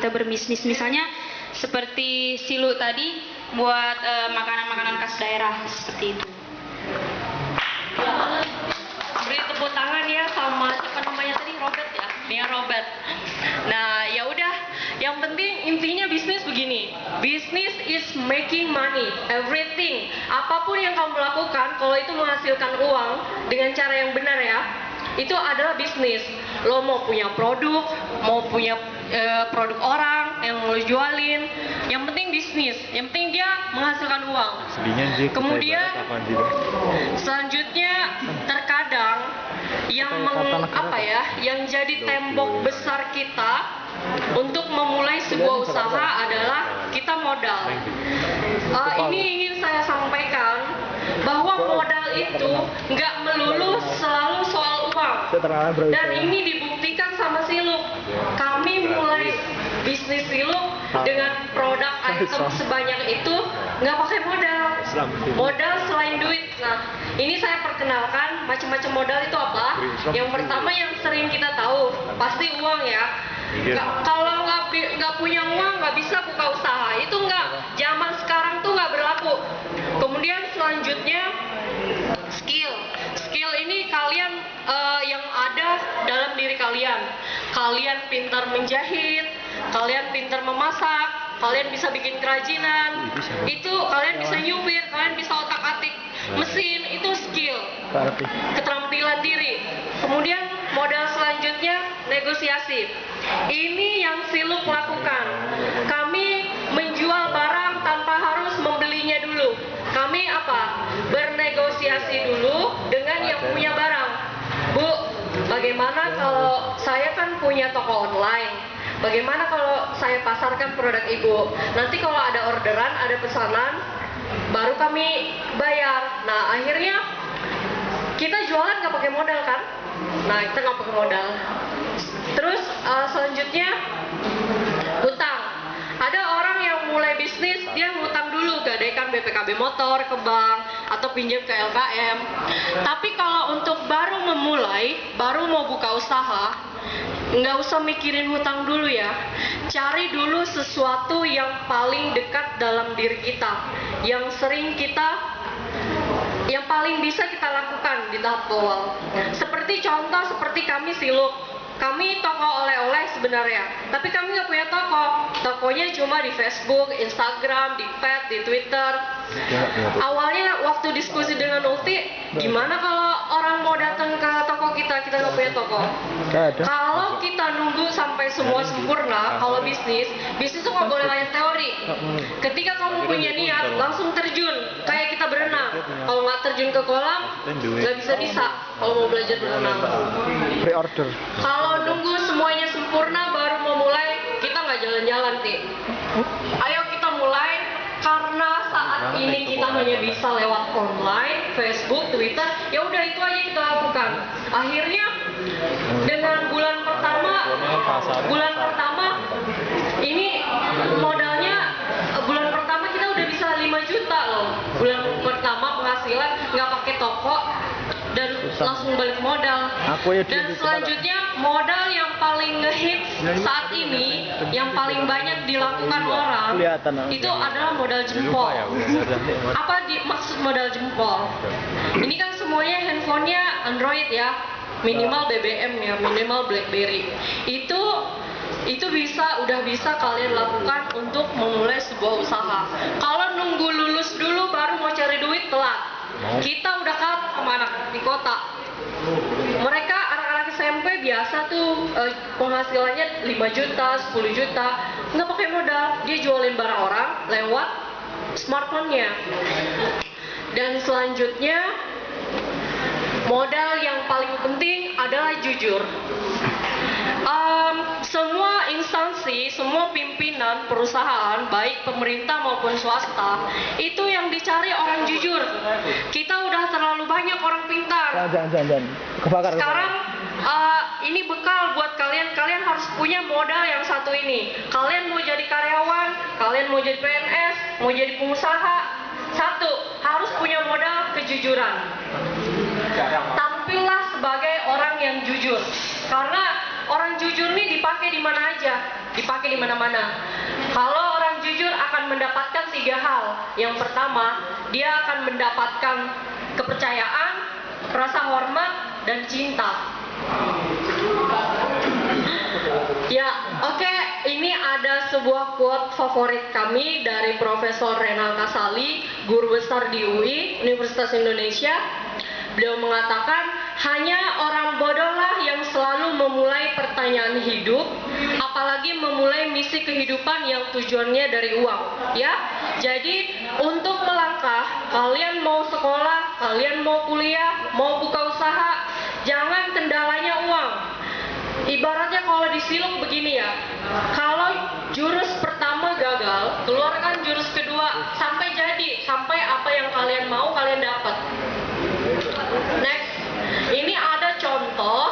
kita berbisnis. Misalnya seperti Silu tadi buat makanan-makanan khas daerah seperti itu. Beri tepuk tangan ya sama siapa namanya tadi, Robert ya, Nia Robert. Nah ya udah, yang penting intinya bisnis begini, bisnis is making money, everything, apapun yang kamu lakukan kalau itu menghasilkan uang dengan cara yang benar ya, itu adalah bisnis. Lo mau punya produk, mau punya produk orang yang lo jualin, yang penting bisnis, yang penting dia menghasilkan uang. Kemudian selanjutnya terkadang yang jadi tembok besar kita untuk memulai sebuah usaha adalah kita modal. Ini ingin saya sampaikan bahwa modal itu nggak melulu selalu soal uang, dan ini dibuktikan sama Siluk. Kami mulai bisnis Siluk dengan produk item sebanyak itu nggak pakai modal selain duit. Nah ini saya perkenalkan macam-macam modal itu apa. Yang pertama yang sering kita tahu pasti uang ya. Kalau nggak punya uang nggak bisa buka usaha, itu nggak, zaman sekarang tuh nggak berlaku. Kemudian selanjutnya skill ini kalian yang ada dalam diri kalian pintar menjahit, kalian pintar memasak, kalian bisa bikin kerajinan, itu kalian bisa nyupir, kalian bisa otak-atik mesin, itu skill, keterampilan diri. Kemudian modal selanjutnya negosiasi. Ini yang Siluk lakukan. Kami menjual barang tanpa harus membelinya dulu. Kami bernegosiasi dulu dengan yang punya barang. Bu, bagaimana kalau saya kan punya toko online, bagaimana kalau saya pasarkan produk ibu? Nanti kalau ada orderan, ada pesanan, baru kami bayar. Nah akhirnya kita jualan nggak pakai modal kan? Nah kita nggak pakai modal. Terus selanjutnya hutang. Ada orang yang mulai bisnis, dia ngutang dulu, gadaikan BPKB motor ke bank atau pinjam ke LKM. Tapi kalau untuk baru memulai, baru mau buka usaha, nggak usah mikirin hutang dulu ya. Cari dulu sesuatu yang paling dekat dalam diri kita, yang paling bisa kita lakukan di tahap awal. Seperti kami Siluk. Kami toko oleh-oleh sebenarnya, tapi kami nggak punya toko. Tokonya cuma di Facebook, Instagram, di Pet, di Twitter. Awalnya waktu diskusi dengan Ulti, gimana kalau orang mau datang ke toko kita nggak punya toko? Kalau kita nunggu sampai semua sempurna, kalau bisnis itu nggak boleh hanya teori. Ketika kamu punya niat, langsung terjun. Kayak kita berenang, kalau nggak terjun ke kolam, nggak bisa. Kalau mau belajar berenang, pre-order. Kalau nunggu semuanya sempurna baru mau mulai, kita nggak jalan-jalan, Ti. Ayo kita mulai, karena saat ini kita hanya bisa lewat online, Facebook, Twitter, ya udah itu aja kita lakukan. Akhirnya dengan bulan pertama ini modalnya, bulan pertama kita udah bisa 5 juta loh. Bulan pertama penghasilan nggak pakai toko dan langsung balik modal. Dan selanjutnya modal yang paling ngehits saat ini, yang paling banyak dilakukan orang, itu adalah modal jempol. Apa maksud modal jempol? Ini kan semuanya handphonenya Android ya, minimal BBM ya, minimal BlackBerry. Itu udah bisa kalian lakukan untuk memulai sebuah usaha. Kalau nunggu lulus dulu baru mau cari duit, telat. Kita udah kalah sama anak di kota. Mereka anak-anak SMP biasa tuh penghasilannya 5 juta, 10 juta, nggak pakai modal, dia jualin barang orang lewat smartphone-nya. Dan selanjutnya modal yang paling penting adalah jujur. Semua instansi, semua pimpinan perusahaan, baik pemerintah maupun swasta, itu yang dicari orang jujur. Kita udah terlalu banyak orang pintar. Jangan. Sekarang ini bekal buat kalian. Kalian harus punya modal yang satu ini. Kalian mau jadi karyawan, kalian mau jadi PNS, mau jadi pengusaha, satu, harus punya modal kejujuran. Tampillah sebagai orang yang jujur. Karena orang jujur nih dipakai di mana aja, dipakai di mana-mana. Kalau orang jujur akan mendapatkan 3 hal. Yang pertama, dia akan mendapatkan kepercayaan, rasa hormat, dan cinta. Ya, oke. Ini ada sebuah quote favorit kami dari Profesor Renal Kasali, guru besar di UI, Universitas Indonesia. Beliau mengatakan, hanya orang bodohlah yang selalu memulai pertanyaan hidup, apalagi memulai misi kehidupan yang tujuannya dari uang. Ya, jadi untuk melangkah, kalian mau sekolah, kalian mau kuliah, mau buka usaha, jangan kendalanya uang. Ibaratnya kalau disiluk begini ya, kalau jurus pertama gagal, keluarkan jurus kedua sampai jadi, sampai apa yang kalian mau kalian dapat. Next, ini ada contoh